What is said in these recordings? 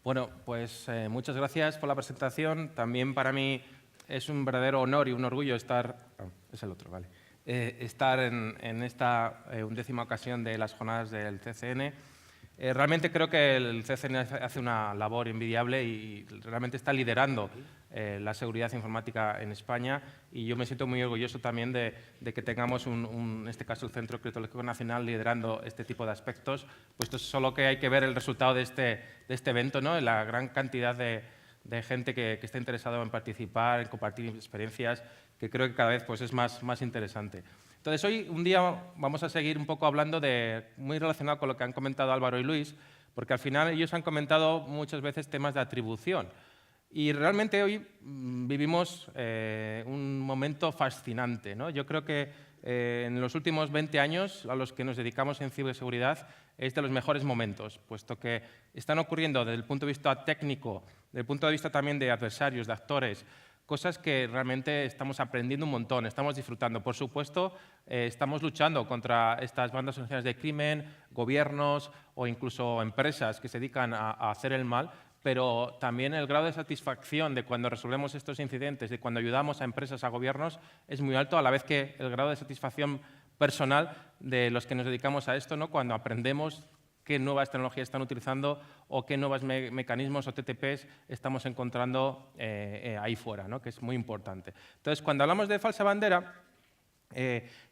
Bueno, pues muchas gracias por la presentación. También para mí es un verdadero honor y un orgullo estar... es el otro, vale. Estar en esta 11ª ocasión de las jornadas del CCN. Realmente creo que el CCN hace una labor envidiable y realmente está liderando la seguridad informática en España, y yo me siento muy orgulloso también de que tengamos, en este caso, el Centro Criptológico Nacional liderando este tipo de aspectos, puesto solo que hay que ver el resultado de este evento, ¿no? La gran cantidad de gente que está interesada en participar, en compartir experiencias, que creo que cada vez pues, es más interesante. Entonces, hoy un día vamos a seguir un poco hablando muy relacionado con lo que han comentado Álvaro y Luis, porque al final ellos han comentado muchas veces temas de atribución. Y realmente hoy vivimos un momento fascinante, ¿no? Yo creo que en los últimos 20 años a los que nos dedicamos en ciberseguridad es de los mejores momentos, puesto que están ocurriendo desde el punto de vista técnico, desde el punto de vista también de adversarios, de actores, cosas que realmente estamos aprendiendo un montón, estamos disfrutando. Por supuesto, estamos luchando contra estas bandas organizadas de crimen, gobiernos o incluso empresas que se dedican a hacer el mal, pero también el grado de satisfacción de cuando resolvemos estos incidentes, de cuando ayudamos a empresas, a gobiernos, es muy alto, a la vez que el grado de satisfacción personal de los que nos dedicamos a esto, ¿no? Cuando aprendemos qué nuevas tecnologías están utilizando o qué nuevos mecanismos o TTPs estamos encontrando ahí fuera, ¿no? Que es muy importante. Entonces, cuando hablamos de falsa bandera,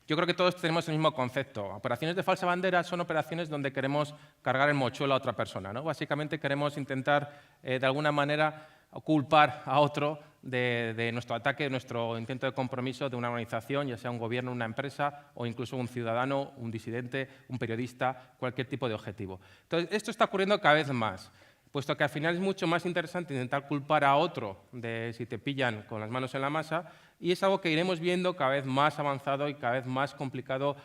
yo creo que todos tenemos el mismo concepto. Operaciones de falsa bandera son operaciones donde queremos cargar el mochuelo a otra persona, ¿no? Básicamente queremos intentar, de alguna manera, culpar a otro de nuestro ataque, de nuestro intento de compromiso de una organización, ya sea un gobierno, una empresa o incluso un ciudadano, un disidente, un periodista, cualquier tipo de objetivo. Entonces, esto está ocurriendo cada vez más, puesto que al final es mucho más interesante intentar culpar a otro de si te pillan con las manos en la masa, y es algo que iremos viendo cada vez más avanzado y cada vez más complicado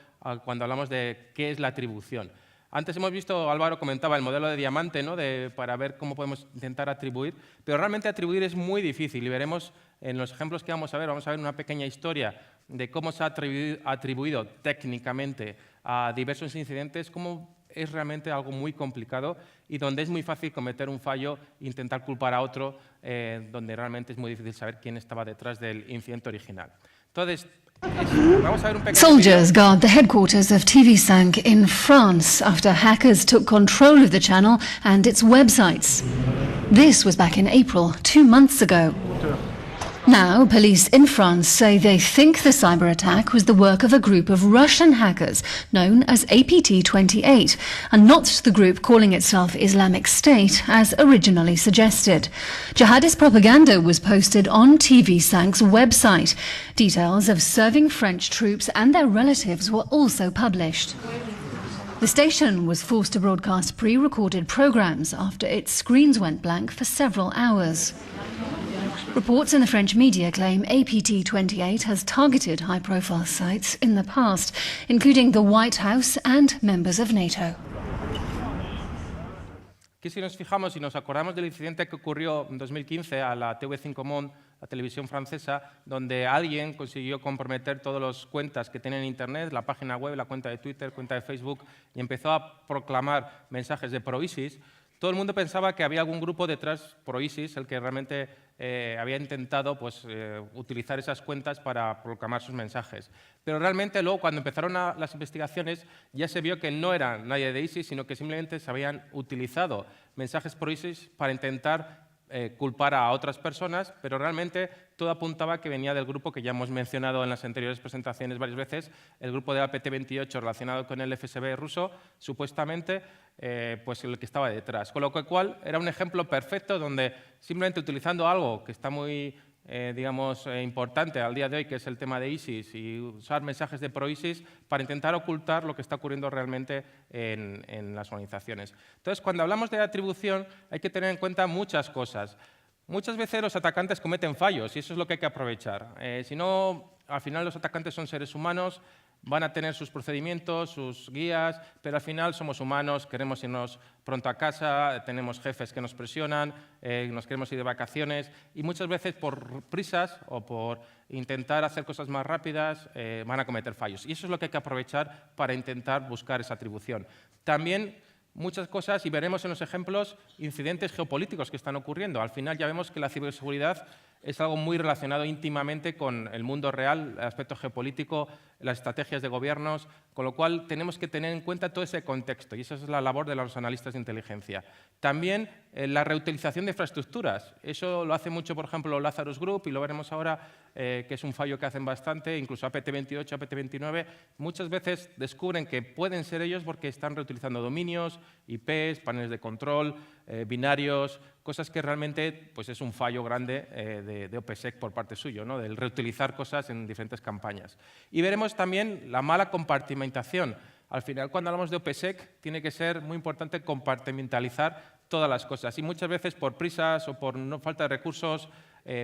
cuando hablamos de qué es la atribución. Antes hemos visto, Álvaro comentaba el modelo de diamante, ¿no? Para ver cómo podemos intentar atribuir, pero realmente atribuir es muy difícil y veremos en los ejemplos que vamos a ver una pequeña historia de cómo se ha atribuido técnicamente a diversos incidentes, cómo es realmente algo muy complicado y donde es muy fácil cometer un fallo e intentar culpar a otro, donde realmente es muy difícil saber quién estaba detrás del incidente original. Entonces, soldiers guard the headquarters of TV5 in France after hackers took control of the channel and its websites. This was back in April, 2 months ago. Now, police in France say they think the cyber attack was the work of a group of Russian hackers known as APT28, and not the group calling itself Islamic State as originally suggested. Jihadist propaganda was posted on TV5's website. Details of serving French troops and their relatives were also published. The station was forced to broadcast pre-recorded programs after its screens went blank for several hours. Reports in the French media claim APT28 has targeted high-profile sites in the past, including the White House and members of NATO. Aquí si nos fijamos y nos acordamos del incidente que ocurrió en 2015 a la TV5 Monde, la televisión francesa, donde alguien consiguió comprometer todas las cuentas que tienen en Internet, la página web, la cuenta de Twitter, cuenta de Facebook, y empezó a proclamar mensajes de pro-ISIS, todo el mundo pensaba que había algún grupo detrás pro-ISIS, el que realmente había intentado utilizar esas cuentas para proclamar sus mensajes. Pero realmente luego, cuando empezaron las investigaciones, ya se vio que no era nadie de ISIS, sino que simplemente se habían utilizado mensajes pro-ISIS para intentar culpar a otras personas, pero realmente todo apuntaba que venía del grupo que ya hemos mencionado en las anteriores presentaciones varias veces, el grupo de APT28 relacionado con el FSB ruso, supuestamente pues el que estaba detrás. Con lo cual era un ejemplo perfecto donde simplemente utilizando algo que está muy importante al día de hoy, que es el tema de ISIS, y usar mensajes de pro-ISIS para intentar ocultar lo que está ocurriendo realmente en las organizaciones. Entonces, cuando hablamos de atribución, hay que tener en cuenta muchas cosas. Muchas veces los atacantes cometen fallos y eso es lo que hay que aprovechar. Si no, al final los atacantes son seres humanos, van a tener sus procedimientos, sus guías, pero al final somos humanos, queremos irnos pronto a casa, tenemos jefes que nos presionan, nos queremos ir de vacaciones y muchas veces por prisas o por intentar hacer cosas más rápidas van a cometer fallos. Y eso es lo que hay que aprovechar para intentar buscar esa atribución. También muchas cosas y veremos en los ejemplos incidentes geopolíticos que están ocurriendo. Al final ya vemos que la ciberseguridad es algo muy relacionado íntimamente con el mundo real, el aspecto geopolítico, las estrategias de gobiernos, con lo cual tenemos que tener en cuenta todo ese contexto y esa es la labor de los analistas de inteligencia. También la reutilización de infraestructuras. Eso lo hace mucho, por ejemplo, Lazarus Group y lo veremos ahora, que es un fallo que hacen bastante, incluso APT28, APT29. Muchas veces descubren que pueden ser ellos porque están reutilizando dominios, IPs, paneles de control, binarios, cosas que realmente pues, es un fallo grande de OPSEC por parte suyo, ¿no? Del reutilizar cosas en diferentes campañas. Y veremos también la mala compartimentación. Al final, cuando hablamos de OPSEC, tiene que ser muy importante compartimentalizar todas las cosas. Y muchas veces, por prisas o por falta de recursos,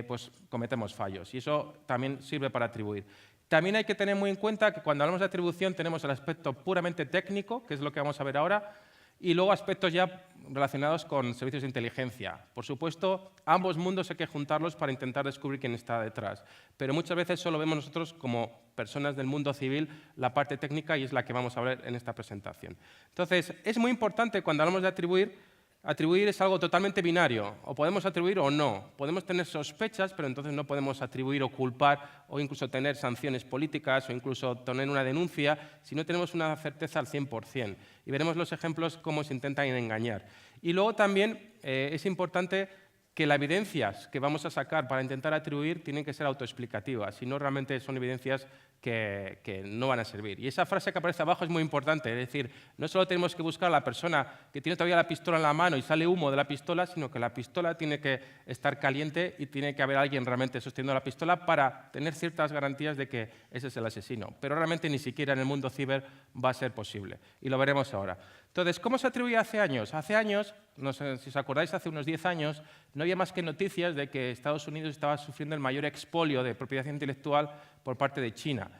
pues cometemos fallos. Y eso también sirve para atribuir. También hay que tener muy en cuenta que cuando hablamos de atribución tenemos el aspecto puramente técnico, que es lo que vamos a ver ahora, y luego aspectos ya relacionados con servicios de inteligencia. Por supuesto, ambos mundos hay que juntarlos para intentar descubrir quién está detrás. Pero muchas veces solo vemos nosotros como personas del mundo civil la parte técnica y es la que vamos a ver en esta presentación. Entonces, es muy importante cuando hablamos de atribuir es algo totalmente binario. O podemos atribuir o no. Podemos tener sospechas, pero entonces no podemos atribuir o culpar o incluso tener sanciones políticas o incluso tener una denuncia si no tenemos una certeza al 100%. Y veremos los ejemplos cómo se intentan engañar. Y luego también es importante que las evidencias que vamos a sacar para intentar atribuir tienen que ser autoexplicativas, si no realmente son evidencias que no van a servir. Y esa frase que aparece abajo es muy importante, es decir, no solo tenemos que buscar a la persona que tiene todavía la pistola en la mano y sale humo de la pistola, sino que la pistola tiene que estar caliente y tiene que haber alguien realmente sosteniendo la pistola para tener ciertas garantías de que ese es el asesino. Pero realmente ni siquiera en el mundo ciber va a ser posible. Y lo veremos ahora. Entonces, ¿cómo se atribuía hace años? Hace años, no sé si os acordáis, hace unos 10 años, no había más que noticias de que Estados Unidos estaba sufriendo el mayor expolio de propiedad intelectual por parte de China.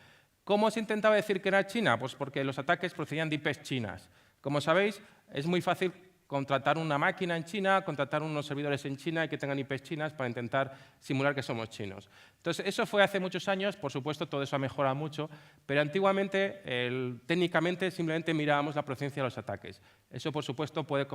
¿Cómo se intentaba decir que era China? Pues porque los ataques procedían de IPs chinas. Como sabéis, es muy fácil contratar una máquina en China, contratar unos servidores en China y que tengan IPs chinas para intentar simular que somos chinos. Entonces, eso fue hace muchos años, por supuesto, todo eso ha mejorado mucho, pero antiguamente, técnicamente, simplemente mirábamos la procedencia de los ataques. Eso, por supuesto, puede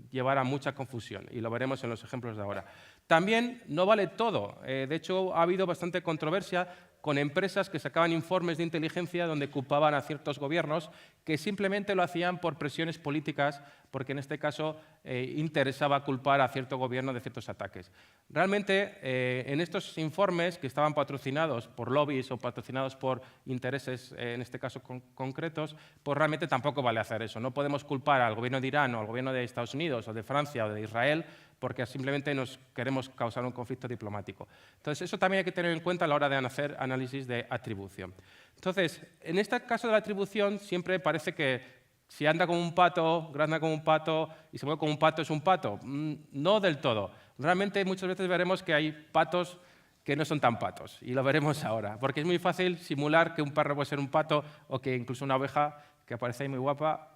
llevar a mucha confusión y lo veremos en los ejemplos de ahora. También no vale todo. De hecho, ha habido bastante controversia con empresas que sacaban informes de inteligencia donde culpaban a ciertos gobiernos que simplemente lo hacían por presiones políticas, porque en este caso interesaba culpar a cierto gobierno de ciertos ataques. Realmente, en estos informes que estaban patrocinados por lobbies o patrocinados por intereses, en este caso concretos, pues realmente tampoco vale hacer eso. No podemos culpar al gobierno de Irán o al gobierno de Estados Unidos o de Francia o de Israel porque simplemente nos queremos causar un conflicto diplomático. Entonces, eso también hay que tener en cuenta a la hora de hacer análisis de atribución. Entonces, en este caso de la atribución, siempre parece que si anda como un pato, grazna como un pato y se mueve como un pato, es un pato. No del todo. Realmente, muchas veces veremos que hay patos que no son tan patos, y lo veremos ahora, porque es muy fácil simular que un perro puede ser un pato o que incluso una oveja, que aparece ahí muy guapa,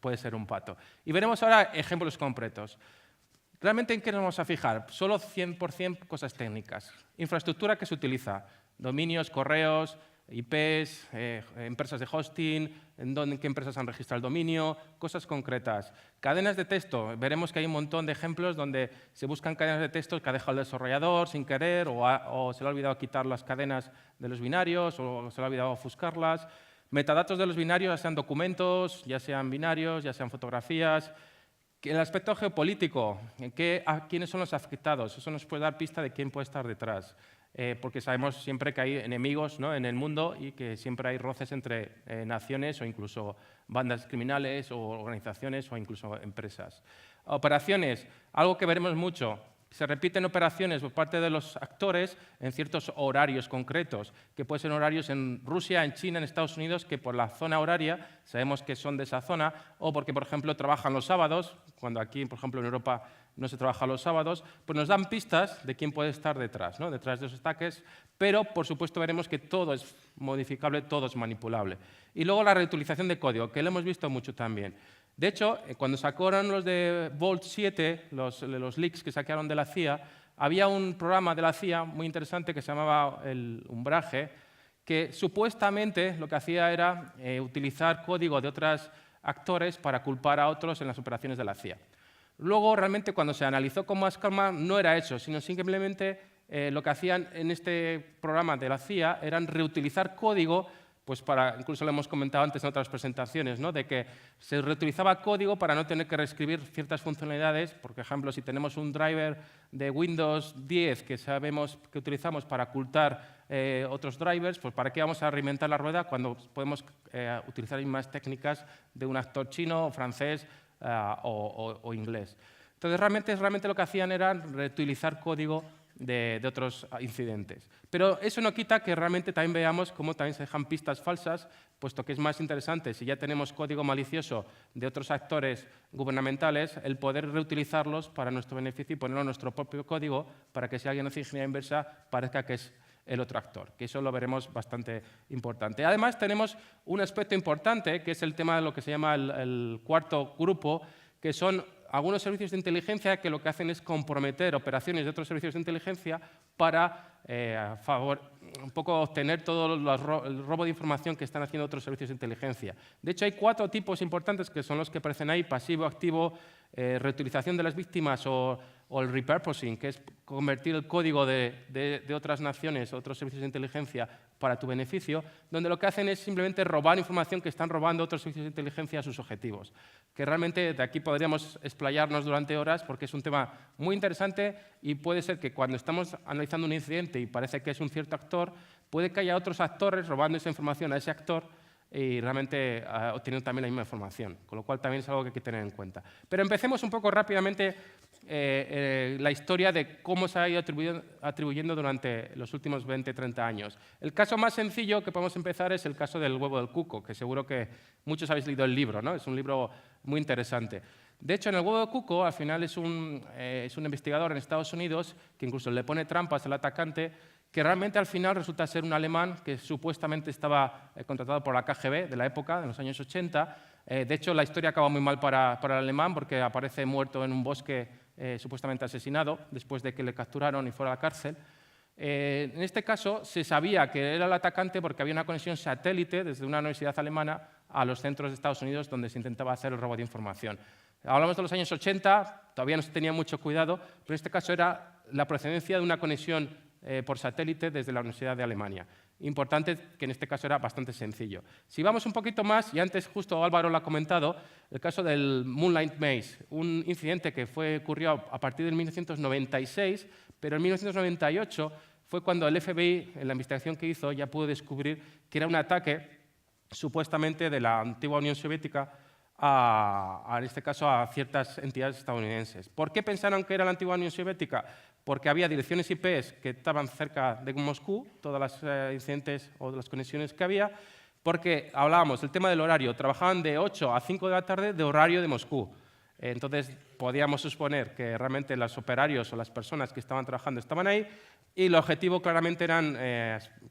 puede ser un pato. Y veremos ahora ejemplos concretos. ¿Realmente en qué nos vamos a fijar? Solo 100% cosas técnicas. Infraestructura que se utiliza, dominios, correos, IPs, empresas de hosting, en qué empresas han registrado el dominio, cosas concretas. Cadenas de texto, veremos que hay un montón de ejemplos donde se buscan cadenas de texto que ha dejado el desarrollador sin querer o se le ha olvidado quitar las cadenas de los binarios o se le ha olvidado ofuscarlas. Metadatos de los binarios, ya sean documentos, ya sean binarios, ya sean fotografías. El aspecto geopolítico, ¿quiénes son los afectados? Eso nos puede dar pista de quién puede estar detrás, porque sabemos siempre que hay enemigos, ¿no?, en el mundo y que siempre hay roces entre naciones o incluso bandas criminales o organizaciones o incluso empresas. Operaciones, algo que veremos mucho. Se repiten operaciones por parte de los actores en ciertos horarios concretos, que pueden ser horarios en Rusia, en China, en Estados Unidos, que por la zona horaria sabemos que son de esa zona, o porque, por ejemplo, trabajan los sábados, cuando aquí, por ejemplo, en Europa no se trabaja los sábados, pues nos dan pistas de quién puede estar detrás, ¿no?, detrás de esos ataques, pero, por supuesto, veremos que todo es modificable, todo es manipulable. Y luego la reutilización de código, que lo hemos visto mucho también. De hecho, cuando sacaron los de Vault 7, los leaks que sacaron de la CIA, había un programa de la CIA muy interesante que se llamaba el Umbrage, que supuestamente lo que hacía era utilizar código de otras actores para culpar a otros en las operaciones de la CIA. Luego, realmente, cuando se analizó con más calma, no era eso, sino simplemente lo que hacían en este programa de la CIA eran reutilizar código, pues incluso lo hemos comentado antes en otras presentaciones, ¿no? De que se reutilizaba código para no tener que reescribir ciertas funcionalidades. Por ejemplo, si tenemos un driver de Windows 10 que sabemos que utilizamos para ocultar otros drivers, pues ¿para qué vamos a reinventar la rueda cuando podemos utilizar mismas técnicas de un actor chino, francés o inglés? Entonces, realmente lo que hacían era reutilizar código de otros incidentes. Pero eso no quita que realmente también veamos cómo también se dejan pistas falsas, puesto que es más interesante, si ya tenemos código malicioso de otros actores gubernamentales, el poder reutilizarlos para nuestro beneficio y ponerlo en nuestro propio código para que si alguien hace ingeniería inversa parezca que es el otro actor, que eso lo veremos bastante importante. Además, tenemos un aspecto importante, que es el tema de lo que se llama el cuarto grupo, que son algunos servicios de inteligencia que lo que hacen es comprometer operaciones de otros servicios de inteligencia para un poco obtener todo el robo de información que están haciendo otros servicios de inteligencia. De hecho, hay 4 tipos importantes que son los que aparecen ahí: pasivo, activo, reutilización de las víctimas o el repurposing, que es convertir el código de otras naciones, otros servicios de inteligencia para tu beneficio, donde lo que hacen es simplemente robar información que están robando otros servicios de inteligencia a sus objetivos. Que realmente de aquí podríamos explayarnos durante horas porque es un tema muy interesante y puede ser que cuando estamos analizando un incidente y parece que es un cierto actor, puede que haya otros actores robando esa información a ese actor y realmente obteniendo también la misma información, con lo cual también es algo que hay que tener en cuenta. Pero empecemos un poco rápidamente la historia de cómo se ha ido atribuyendo durante los últimos 20-30 años. El caso más sencillo que podemos empezar es el caso del huevo del cuco, que seguro que muchos habéis leído el libro, ¿no? Es un libro muy interesante. De hecho, en el huevo del cuco, al final es un investigador en Estados Unidos que incluso le pone trampas al atacante, que realmente al final resulta ser un alemán que supuestamente estaba contratado por la KGB de la época, de los años 80. De hecho, la historia acaba muy mal para el alemán porque aparece muerto en un bosque, supuestamente asesinado, después de que le capturaron y fuera a la cárcel. En este caso, se sabía que era el atacante porque había una conexión satélite desde una universidad alemana a los centros de Estados Unidos donde se intentaba hacer el robo de información. Hablamos de los años 80, todavía no se tenía mucho cuidado, pero en este caso era la procedencia de una conexión por satélite desde la Universidad de Alemania. Importante que en este caso era bastante sencillo. Si vamos un poquito más, y antes justo Álvaro lo ha comentado, el caso del Moonlight Maze, un incidente que ocurrió a partir de 1996, pero en 1998 fue cuando el FBI, en la investigación que hizo, ya pudo descubrir que era un ataque supuestamente de la antigua Unión Soviética en este caso a ciertas entidades estadounidenses. ¿Por qué pensaron que era la antigua Unión Soviética? Porque había direcciones IP que estaban cerca de Moscú, todas las incidentes o las conexiones que había, porque hablábamos del tema del horario, trabajaban de 8 a 5 de la tarde de horario de Moscú. Entonces, podíamos suponer que realmente los operarios o las personas que estaban trabajando estaban ahí y el objetivo claramente eran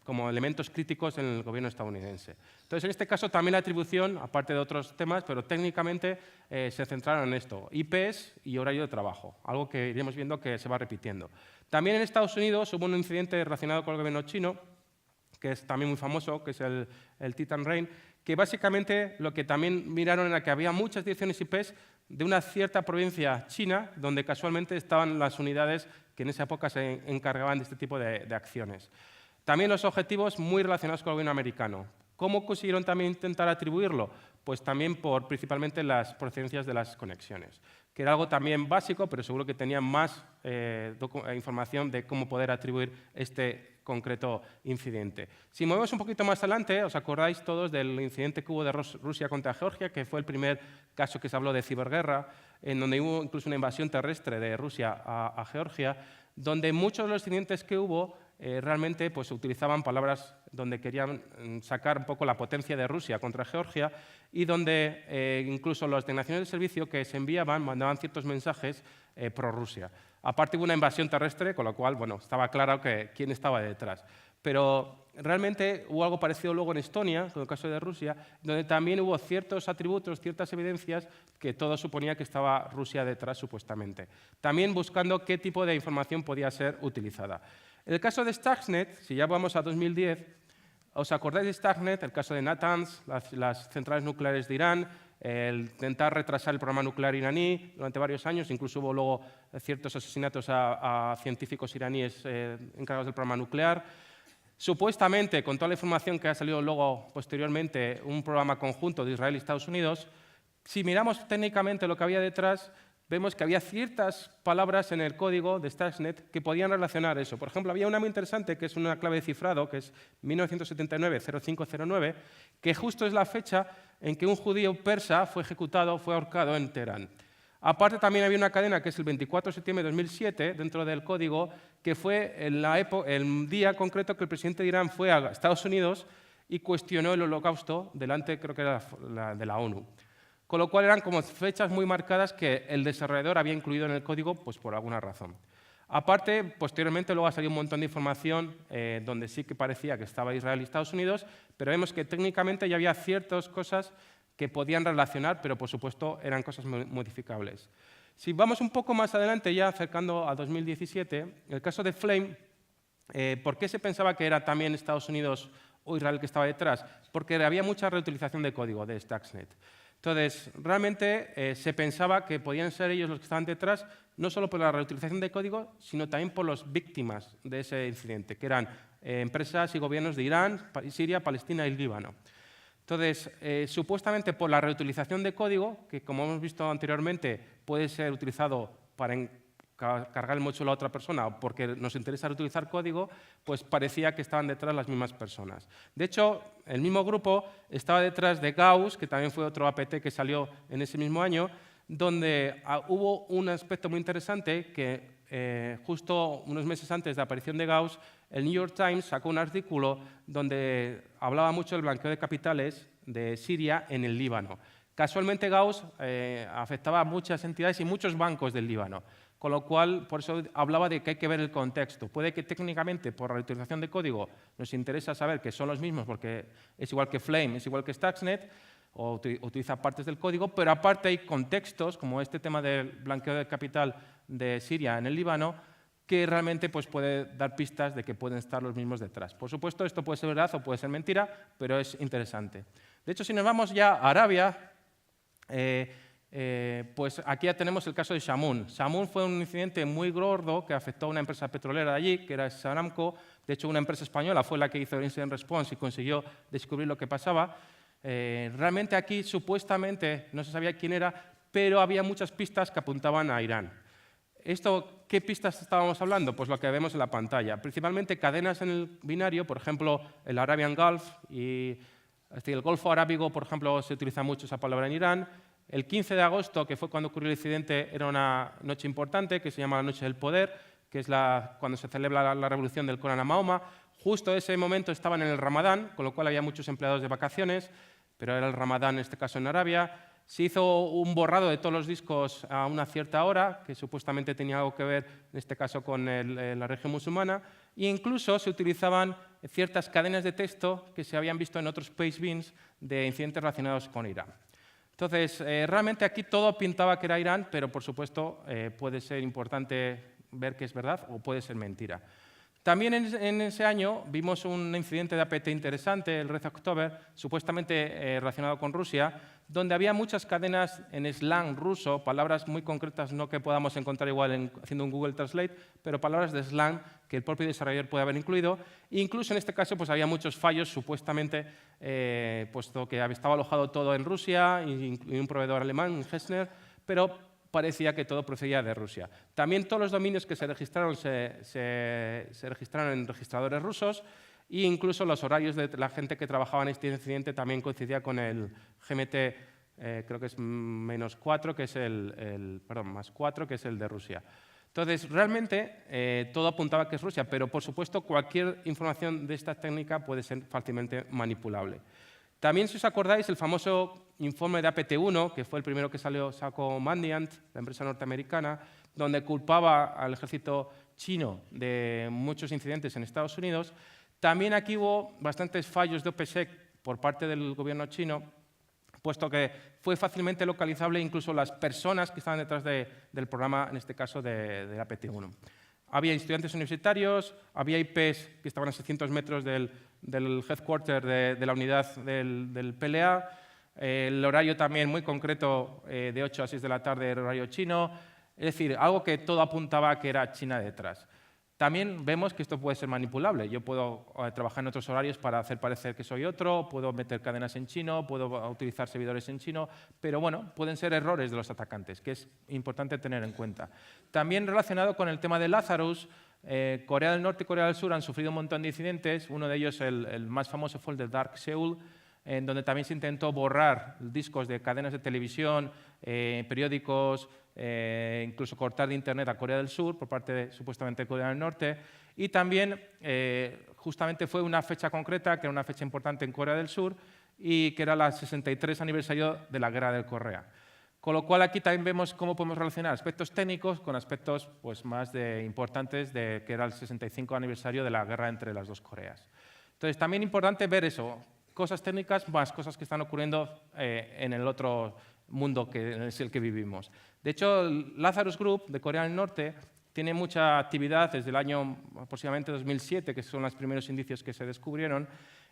como elementos críticos en el gobierno estadounidense. Entonces, en este caso también la atribución, aparte de otros temas, pero técnicamente se centraron en esto, IPs y horario de trabajo, algo que iremos viendo que se va repitiendo. También en Estados Unidos hubo un incidente relacionado con el gobierno chino, que es también muy famoso, que es el Titan Rain, que básicamente lo que también miraron era que había muchas direcciones IPs de una cierta provincia china, donde casualmente estaban las unidades que en esa época se encargaban de este tipo de acciones. También los objetivos muy relacionados con el gobierno americano. ¿Cómo consiguieron también intentar atribuirlo? Pues también por principalmente las procedencias de las conexiones, que era algo también básico, pero seguro que tenían más información de cómo poder atribuir este concreto incidente. Si movemos un poquito más adelante, os acordáis todos del incidente que hubo de Rusia contra Georgia, que fue el primer caso que se habló de ciberguerra, en donde hubo incluso una invasión terrestre de Rusia a Georgia, donde muchos de los incidentes que hubo realmente pues, utilizaban palabras donde querían sacar un poco la potencia de Rusia contra Georgia y donde incluso las designaciones de servicio que se enviaban mandaban ciertos mensajes pro-Rusia. Aparte hubo una invasión terrestre, con lo cual bueno, estaba claro quién estaba detrás. Pero realmente hubo algo parecido luego en Estonia, con el caso de Rusia, donde también hubo ciertos atributos, ciertas evidencias que todo suponía que estaba Rusia detrás supuestamente. También buscando qué tipo de información podía ser utilizada. En el caso de Stuxnet, si ya vamos a 2010, ¿os acordáis de Stuxnet? El caso de Natanz, las centrales nucleares de Irán, el intentar retrasar el programa nuclear iraní durante varios años. Incluso hubo luego ciertos asesinatos a científicos iraníes encargados del programa nuclear. Supuestamente, con toda la información que ha salido luego posteriormente, un programa conjunto de Israel y Estados Unidos. Si miramos técnicamente lo que había detrás, vemos que había ciertas palabras en el código de Stuxnet que podían relacionar eso. Por ejemplo, había una muy interesante que es una clave de cifrado, que es 1979-0509, que justo es la fecha en que un judío persa fue ejecutado, fue ahorcado en Teherán. Aparte, también había una cadena que es el 24 de septiembre de 2007, dentro del código, que fue el día concreto que el presidente de Irán fue a Estados Unidos y cuestionó el holocausto delante, creo que era de la ONU. Con lo cual eran como fechas muy marcadas que el desarrollador había incluido en el código pues por alguna razón. Aparte, posteriormente luego ha salido un montón de información donde sí que parecía que estaba Israel y Estados Unidos, pero vemos que técnicamente ya había ciertas cosas que podían relacionar, pero por supuesto eran cosas modificables. Si vamos un poco más adelante, ya acercando a 2017, el caso de Flame, ¿por qué se pensaba que era también Estados Unidos o Israel que estaba detrás? Porque había mucha reutilización de código de Stuxnet. Entonces, realmente se pensaba que podían ser ellos los que estaban detrás, no solo por la reutilización de código, sino también por las víctimas de ese incidente, que eran empresas y gobiernos de Irán, Siria, Palestina y Líbano. Entonces, supuestamente por la reutilización de código, que como hemos visto anteriormente puede ser utilizado para cargar el mochuelo a otra persona o porque nos interesa reutilizar código, pues parecía que estaban detrás las mismas personas. De hecho, el mismo grupo estaba detrás de Gauss, que también fue otro APT que salió en ese mismo año, donde hubo un aspecto muy interesante que justo unos meses antes de la aparición de Gauss, el New York Times sacó un artículo donde hablaba mucho del blanqueo de capitales de Siria en el Líbano. Casualmente Gauss afectaba a muchas entidades y muchos bancos del Líbano, con lo cual por eso hablaba de que hay que ver el contexto. Puede que técnicamente por reutilización de código nos interesa saber que son los mismos porque es igual que Flame, es igual que Stuxnet, o utiliza partes del código, pero aparte hay contextos, como este tema del blanqueo de capital de Siria en el Líbano, que realmente pues, puede dar pistas de que pueden estar los mismos detrás. Por supuesto, esto puede ser verdad o puede ser mentira, pero es interesante. De hecho, si nos vamos ya a Arabia, pues aquí ya tenemos el caso de Shamoon. Shamoon fue un incidente muy gordo que afectó a una empresa petrolera de allí, que era Aramco. De hecho, una empresa española fue la que hizo el incident response y consiguió descubrir lo que pasaba. Realmente aquí supuestamente no se sabía quién era, pero había muchas pistas que apuntaban a Irán. ¿Qué pistas estábamos hablando? Pues lo que vemos en la pantalla. Principalmente cadenas en el binario, por ejemplo, el Arabian Gulf y el Golfo Arábigo, por ejemplo, se utiliza mucho esa palabra en Irán. El 15 de agosto, que fue cuando ocurrió el incidente, era una noche importante que se llama la Noche del Poder, que es cuando se celebra la revolución del Corán a Mahoma. Justo ese momento estaban en el Ramadán, con lo cual había muchos empleados de vacaciones, pero era el Ramadán en este caso en Arabia. Se hizo un borrado de todos los discos a una cierta hora, que supuestamente tenía algo que ver, en este caso, con la región musulmana, e incluso se utilizaban ciertas cadenas de texto que se habían visto en otros page bins de incidentes relacionados con Irán. Entonces, realmente aquí todo pintaba que era Irán, pero por supuesto puede ser importante ver que es verdad o puede ser mentira. También en ese año vimos un incidente de APT interesante, el Red October, supuestamente relacionado con Rusia, donde había muchas cadenas en slang ruso, palabras muy concretas, no que podamos encontrar igual haciendo un Google Translate, pero palabras de slang que el propio desarrollador puede haber incluido. E incluso en este caso pues, había muchos fallos, supuestamente, puesto que estaba alojado todo en Rusia y un proveedor alemán, Hessner, pero parecía que todo procedía de Rusia. También todos los dominios que se registraron se registraron en registradores rusos e incluso los horarios de la gente que trabajaba en este incidente también coincidía con el GMT, creo que es -4, que es más 4, que es el de Rusia. Entonces, realmente todo apuntaba que es Rusia, pero por supuesto cualquier información de esta técnica puede ser fácilmente manipulable. También, si os acordáis, el famoso informe de APT-1, que fue el primero que sacó Mandiant, la empresa norteamericana, donde culpaba al ejército chino de muchos incidentes en Estados Unidos. También aquí hubo bastantes fallos de OPSEC por parte del gobierno chino, puesto que fue fácilmente localizable incluso las personas que estaban detrás del programa, en este caso de APT-1. Había estudiantes universitarios, había IPs que estaban a 600 metros del headquarter de la unidad del PLA, el horario también muy concreto, de 8 a 6 de la tarde, el horario chino, es decir, algo que todo apuntaba a que era China detrás. También vemos que esto puede ser manipulable. Yo puedo trabajar en otros horarios para hacer parecer que soy otro, puedo meter cadenas en chino, puedo utilizar servidores en chino, pero bueno, pueden ser errores de los atacantes, que es importante tener en cuenta. También relacionado con el tema de Lazarus, Corea del Norte y Corea del Sur han sufrido un montón de incidentes. Uno de ellos, el más famoso, fue el de Dark Seoul, en donde también se intentó borrar discos de cadenas de televisión, periódicos, incluso cortar de Internet a Corea del Sur por parte de, supuestamente, de Corea del Norte. Y también, justamente fue una fecha concreta, que era una fecha importante en Corea del Sur, y que era el 63 aniversario de la Guerra del Corea. Con lo cual, aquí también vemos cómo podemos relacionar aspectos técnicos con aspectos pues, más importantes, que era el 65 aniversario de la guerra entre las dos Coreas. Entonces, también importante ver eso, cosas técnicas más cosas que están ocurriendo en el otro mundo que es el que vivimos. De hecho, el Lazarus Group de Corea del Norte tiene mucha actividad desde el año aproximadamente 2007, que son los primeros indicios que se descubrieron,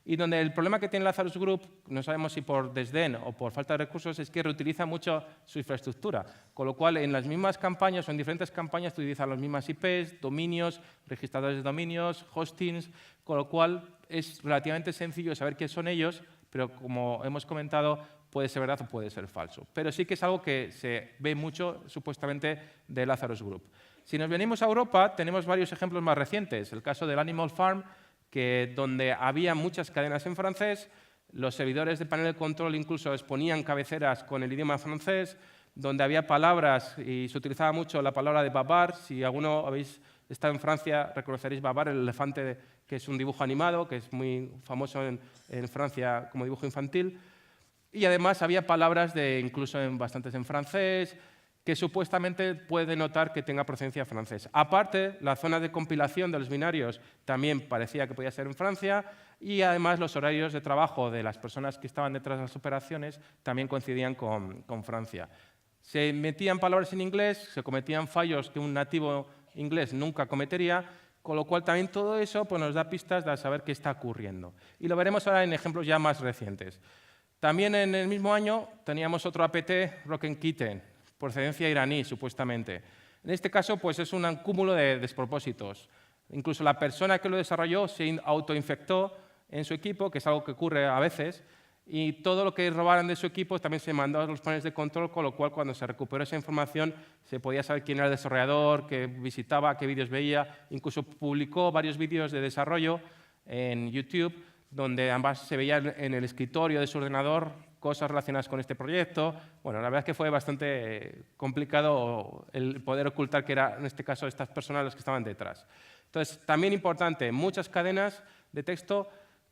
y donde el problema que tiene Lazarus Group, no sabemos si por desdén o por falta de recursos, es que reutiliza mucho su infraestructura, con lo cual en las mismas campañas o en diferentes campañas utilizan las mismas IPs, dominios, registradores de dominios, hostings, con lo cual es relativamente sencillo saber quiénes son ellos, pero como hemos comentado, puede ser verdad o puede ser falso. Pero sí que es algo que se ve mucho, supuestamente, de Lazarus Group. Si nos venimos a Europa, tenemos varios ejemplos más recientes. El caso del Animal Farm, donde había muchas cadenas en francés, los servidores de panel de control incluso exponían cabeceras con el idioma francés, donde había palabras y se utilizaba mucho la palabra de babar. Si alguno habéis estado en Francia, reconoceréis Babar, el elefante, que es un dibujo animado, que es muy famoso en Francia como dibujo infantil. Y además había palabras incluso bastantes en francés, que supuestamente puede denotar que tenga procedencia francesa. Aparte, la zona de compilación de los binarios también parecía que podía ser en Francia, y además los horarios de trabajo de las personas que estaban detrás de las operaciones también coincidían con Francia. Se metían palabras en inglés, se cometían fallos que un nativo inglés nunca cometería, con lo cual también todo eso pues, nos da pistas de saber qué está ocurriendo. Y lo veremos ahora en ejemplos ya más recientes. También en el mismo año teníamos otro APT, Rocket Kitten, procedencia iraní, supuestamente. En este caso, pues, es un cúmulo de despropósitos. Incluso la persona que lo desarrolló se autoinfectó en su equipo, que es algo que ocurre a veces, y todo lo que robaran de su equipo también se mandó a los paneles de control, con lo cual cuando se recuperó esa información se podía saber quién era el desarrollador, qué visitaba, qué vídeos veía. Incluso publicó varios vídeos de desarrollo en YouTube, donde ambas se veían en el escritorio de su ordenador cosas relacionadas con este proyecto. Bueno, la verdad es que fue bastante complicado el poder ocultar que eran, en este caso, estas personas las que estaban detrás. Entonces, también importante, muchas cadenas de texto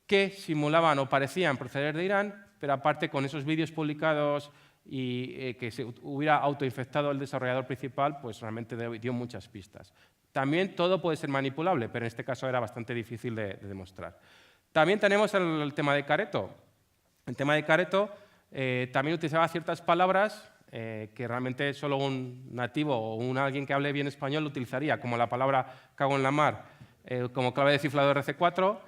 que simulaban o parecían proceder de Irán, pero aparte con esos vídeos publicados y que se hubiera autoinfectado el desarrollador principal, pues realmente dio muchas pistas. También todo puede ser manipulable, pero en este caso era bastante difícil de demostrar. También tenemos el tema de Careto. El tema de Careto también utilizaba ciertas palabras que realmente solo un nativo o alguien que hable bien español lo utilizaría, como la palabra cago en la mar, como clave de cifrado RC4,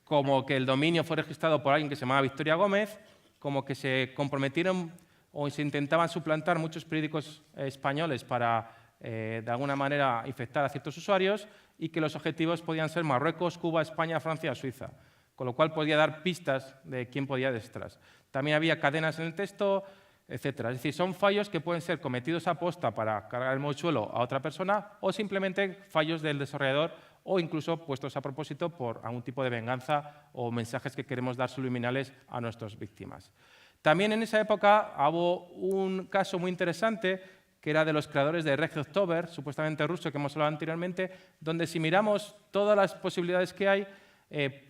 como que el dominio fue registrado por alguien que se llamaba Victoria Gómez, como que se comprometieron o se intentaban suplantar muchos periódicos españoles para, de alguna manera, infectar a ciertos usuarios, y que los objetivos podían ser Marruecos, Cuba, España, Francia o Suiza, con lo cual podía dar pistas de quién podía detrás. También había cadenas en el texto, etcétera. Es decir, son fallos que pueden ser cometidos a posta para cargar el mochuelo a otra persona, o simplemente fallos del desarrollador, o incluso puestos a propósito por algún tipo de venganza o mensajes que queremos dar subliminales a nuestras víctimas. También en esa época hubo un caso muy interesante, que era de los creadores de Red October, supuestamente ruso, que hemos hablado anteriormente, donde si miramos todas las posibilidades que hay,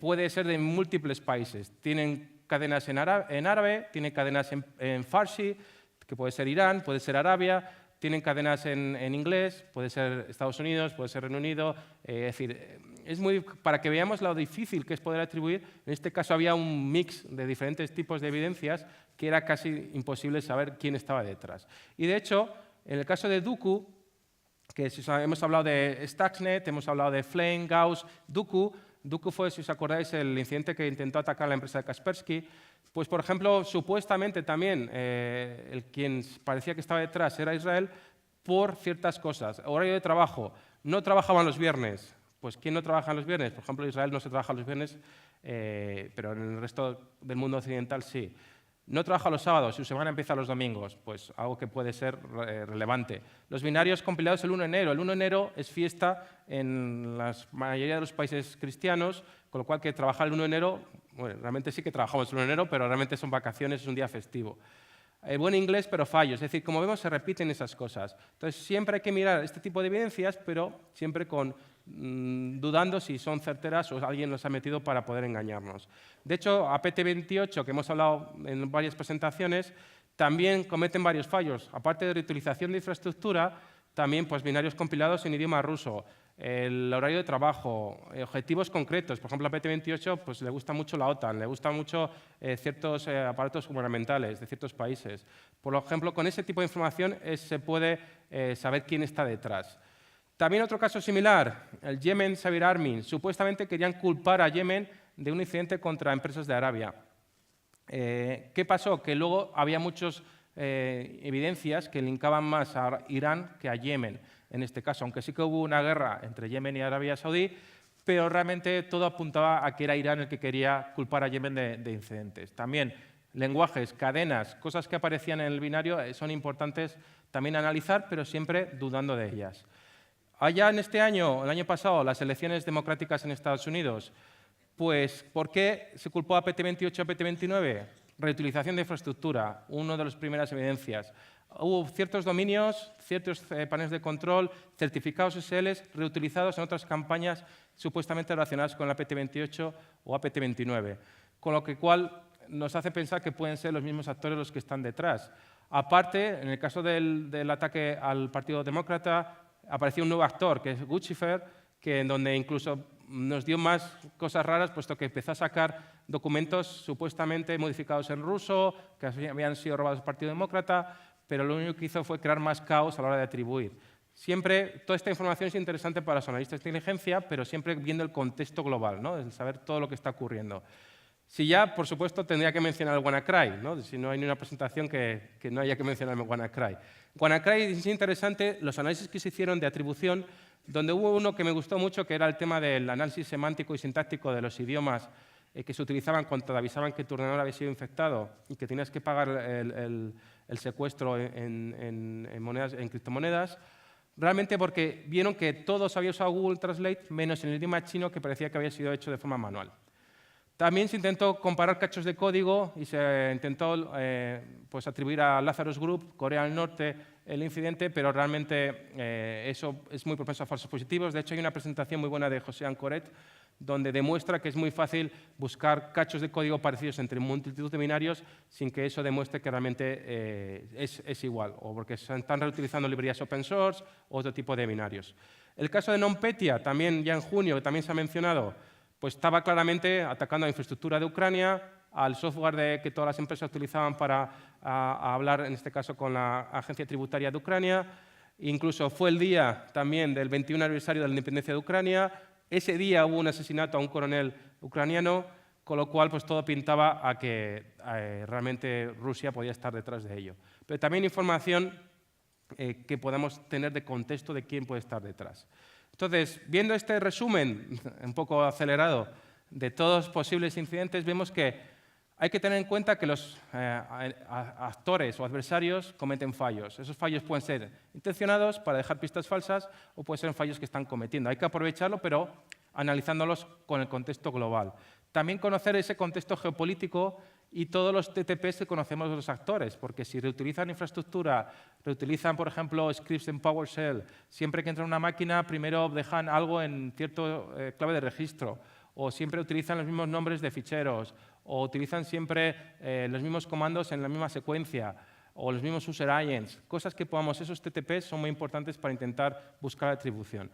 puede ser de múltiples países. Tienen cadenas en árabe, tienen cadenas en farsi, que puede ser Irán, puede ser Arabia, tienen cadenas en inglés, puede ser Estados Unidos, puede ser Reino Unido. Es decir, para que veamos lo difícil que es poder atribuir, en este caso había un mix de diferentes tipos de evidencias que era casi imposible saber quién estaba detrás. Y de hecho, en el caso de Duqu, que hemos hablado de Stuxnet, hemos hablado de Flame, Gauss, Duqu fue, si os acordáis, el incidente que intentó atacar la empresa de Kaspersky. Pues, por ejemplo, supuestamente también el quien parecía que estaba detrás era Israel por ciertas cosas. Horario de trabajo. No trabajaban los viernes. Pues, ¿quién no trabaja los viernes? Por ejemplo, en Israel no se trabaja los viernes, pero en el resto del mundo occidental sí. No trabaja los sábados, su semana empieza los domingos, pues algo que puede ser relevante. Los binarios compilados el 1 de enero. El 1 de enero es fiesta en la mayoría de los países cristianos, con lo cual que trabajar el 1 de enero, bueno, realmente sí que trabajamos el 1 de enero, pero realmente son vacaciones, es un día festivo. Buen inglés, pero fallos. Es decir, como vemos, se repiten esas cosas. Entonces, siempre hay que mirar este tipo de evidencias, pero siempre dudando si son certeras o alguien los ha metido para poder engañarnos. De hecho, APT28, que hemos hablado en varias presentaciones, también cometen varios fallos. Aparte de reutilización de infraestructura, también pues, binarios compilados en idioma ruso, el horario de trabajo, objetivos concretos. Por ejemplo, a PT28 pues, le gusta mucho la OTAN, le gustan mucho ciertos aparatos gubernamentales de ciertos países. Por ejemplo, con ese tipo de información se puede saber quién está detrás. También otro caso similar, el Yemen Sabir Army. Supuestamente querían culpar a Yemen de un incidente contra empresas de Arabia. ¿Qué pasó? Que luego había muchas evidencias que linkaban más a Irán que a Yemen, en este caso, aunque sí que hubo una guerra entre Yemen y Arabia Saudí, pero realmente todo apuntaba a que era Irán el que quería culpar a Yemen de incidentes. También lenguajes, cadenas, cosas que aparecían en el binario son importantes también analizar, pero siempre dudando de ellas. Allá en este año, el año pasado, las elecciones democráticas en Estados Unidos, pues, ¿por qué se culpó a PT28 a PT29? Reutilización de infraestructura, una de las primeras evidencias. Hubo ciertos dominios, ciertos paneles de control, certificados SSL reutilizados en otras campañas supuestamente relacionadas con la PT28 o APT29, con lo cual nos hace pensar que pueden ser los mismos actores los que están detrás. Aparte, en el caso del ataque al Partido Demócrata, apareció un nuevo actor, que es Guccifer, que en donde incluso nos dio más cosas raras, puesto que empezó a sacar documentos supuestamente modificados en ruso, que habían sido robados al Partido Demócrata, pero lo único que hizo fue crear más caos a la hora de atribuir. Siempre, toda esta información es interesante para los analistas de inteligencia, pero siempre viendo el contexto global, ¿no? El saber todo lo que está ocurriendo. Si ya, por supuesto, tendría que mencionar el WannaCry, ¿no? Si no hay ni una presentación que no haya que mencionar el WannaCry. WannaCry es interesante los análisis que se hicieron de atribución, donde hubo uno que me gustó mucho, que era el tema del análisis semántico y sintáctico de los idiomas que se utilizaban cuando te avisaban que tu ordenador había sido infectado y que tenías que pagar el secuestro en criptomonedas, realmente porque vieron que todos habían usado Google Translate, menos en el idioma chino, que parecía que había sido hecho de forma manual. También se intentó comparar cachos de código y se intentó pues atribuir a Lazarus Group, Corea del Norte, el incidente, pero realmente eso es muy propenso a falsos positivos. De hecho, hay una presentación muy buena de José Ancoret, donde demuestra que es muy fácil buscar cachos de código parecidos entre multitud de binarios sin que eso demuestre que realmente es igual, o porque se están reutilizando librerías open source o otro tipo de binarios. El caso de NotPetya, también ya en junio, que también se ha mencionado, pues estaba claramente atacando a la infraestructura de Ucrania, al software que todas las empresas utilizaban para hablar, en este caso, con la Agencia Tributaria de Ucrania. Incluso fue el día también del 21 aniversario de la independencia de Ucrania. Ese día hubo un asesinato a un coronel ucraniano, con lo cual pues, todo pintaba a que realmente Rusia podía estar detrás de ello. Pero también información que podemos tener de contexto de quién puede estar detrás. Entonces, viendo este resumen un poco acelerado de todos los posibles incidentes, vemos que hay que tener en cuenta que los actores o adversarios cometen fallos. Esos fallos pueden ser intencionados para dejar pistas falsas o pueden ser fallos que están cometiendo. Hay que aprovecharlo, pero analizándolos con el contexto global. También conocer ese contexto geopolítico y todos los TTPs que conocemos de los actores, porque si reutilizan infraestructura, reutilizan, por ejemplo, scripts en PowerShell, siempre que entra en una máquina, primero dejan algo en cierto clave de registro, o siempre utilizan los mismos nombres de ficheros, o utilizan siempre los mismos comandos en la misma secuencia, o los mismos user agents, cosas que podamos, esos TTPs son muy importantes para intentar buscar atribución.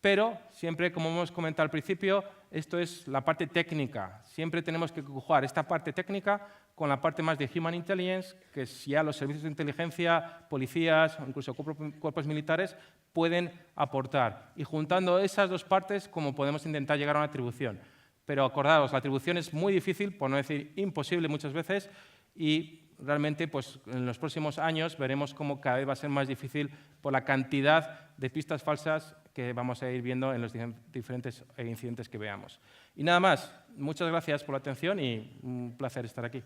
Pero siempre, como hemos comentado al principio, esto es la parte técnica. Siempre tenemos que conjugar esta parte técnica con la parte más de Human Intelligence, que ya los servicios de inteligencia, policías o incluso cuerpos militares pueden aportar. Y juntando esas dos partes, como podemos intentar llegar a una atribución. Pero acordaos, la atribución es muy difícil, por no decir imposible muchas veces, y realmente pues, en los próximos años veremos cómo cada vez va a ser más difícil por la cantidad de pistas falsas que vamos a ir viendo en los diferentes incidentes que veamos. Y nada más, muchas gracias por la atención y un placer estar aquí.